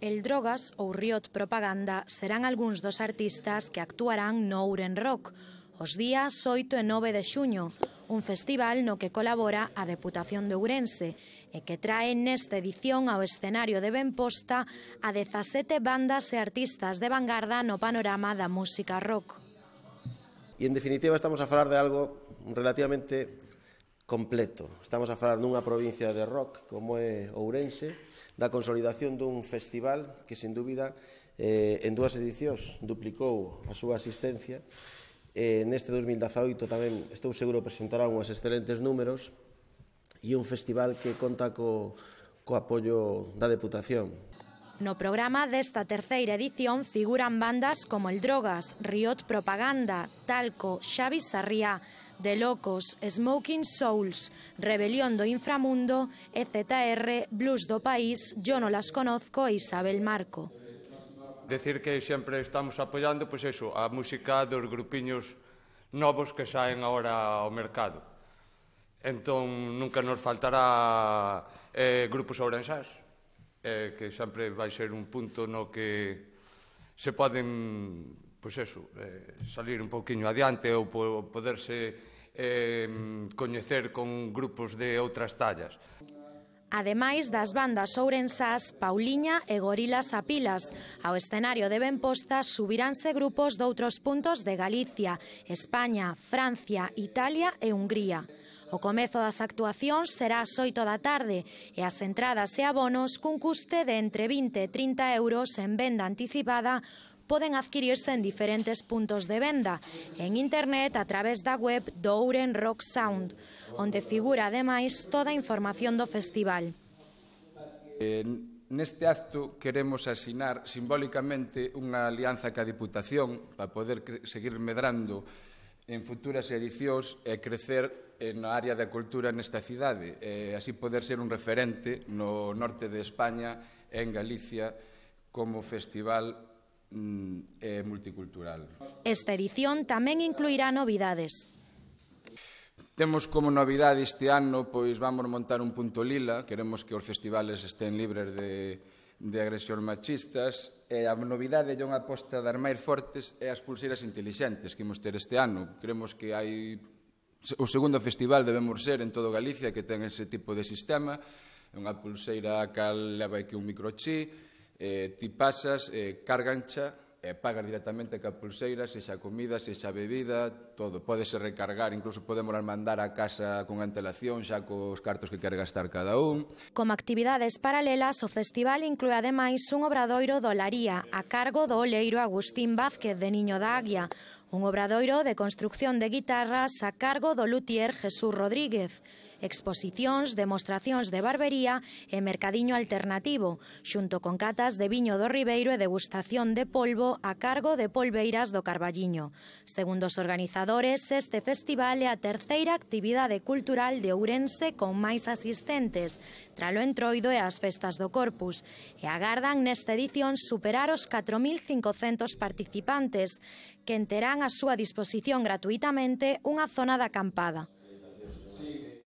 El Drogas ou Riot Propaganda serán algúns dos artistas que actuarán no Ouren Rock os días 8 e 9 de xuño, un festival no que colabora a Deputación de Ourense e que trae nesta edición ao escenario de Benposta a 17 bandas e artistas de vanguarda no panorama da música rock. E, en definitiva, estamos a falar de algo relativamente completo. Estamos a falar dunha provincia de rock como é Ourense, da consolidación dun festival que, sin dúbida, en dúas edicións duplicou a súa asistencia. Neste 2018 tamén estou seguro presentará unhos excelentes números e un festival que conta co apoio da Deputación. No programa desta terceira edición figuran bandas como El Drogas, Riot Propaganda, Talco, Xavi Sarriá, De Locos, Smoking Souls, Rebelión do Inframundo, EZR, Blues do País, Yo no las conozco e Isabel Marco. Decir que sempre estamos apoiando, pois eso, a música dos grupiños novos que saen agora ao mercado. Entón, nunca nos faltará grupos ourensás, que sempre vai ser un punto no que se poden, pois eso, salir un pouquiño adiante ou poderse coñecer con grupos de outras tallas. Ademais das bandas ourensás, Pauliña e Gorilas a pilas, ao escenario de Benposta subiránse grupos doutros puntos de Galicia, España, Francia, Italia e Hungría. O comezo das actuacións será ás 8 da tarde e as entradas e abonos cun custe de entre 20 e 30 euros en venda anticipada poden adquirirse en diferentes puntos de venda, en internet a través da web do Ouren Rock Sound, onde figura ademais toda a información do festival. Neste acto queremos asinar simbólicamente unha alianza ca Diputación para poder seguir medrando en futuras edicións e crecer na área da cultura nesta cidade, e así poder ser un referente no norte de España e en Galicia como festival multicultural. Esta edición tamén incluirá novidades. Temos como novidade este ano, pois vamos montar un punto lila, queremos que os festivales estén libres de agresións machistas, e a novidade é unha aposta das máis fortes é as pulseiras intelixentes que imos ter este ano. Creemos que hai o segundo festival debemos ser en todo Galicia que ten ese tipo de sistema, unha pulseira a cal leva aquí un microchip, ti pasas, cargancha e pagas directamente ca pulseira, sexa comida, sexa bebida, todo. Pódese recargar, incluso podemos mandar a casa con antelación xa cos cartos que quere gastar cada un. Como actividades paralelas, o festival inclúe ademais un obradoiro do Laría a cargo do oleiro Agustín Vázquez de Niño da Aguia, un obradoiro de construcción de guitarras a cargo do luthier Jesús Rodríguez, exposicións, demostracións de barbería e mercadiño alternativo, xunto con catas de viño do Ribeiro e degustación de polvo a cargo de Polveiras do Carballiño. Segundo os organizadores, este festival é a terceira actividade cultural de Ourense con máis asistentes, tralo Entroido e as festas do Corpus, e agardan nesta edición superar os 4.500 participantes, que terán a súa disposición gratuitamente unha zona de acampada.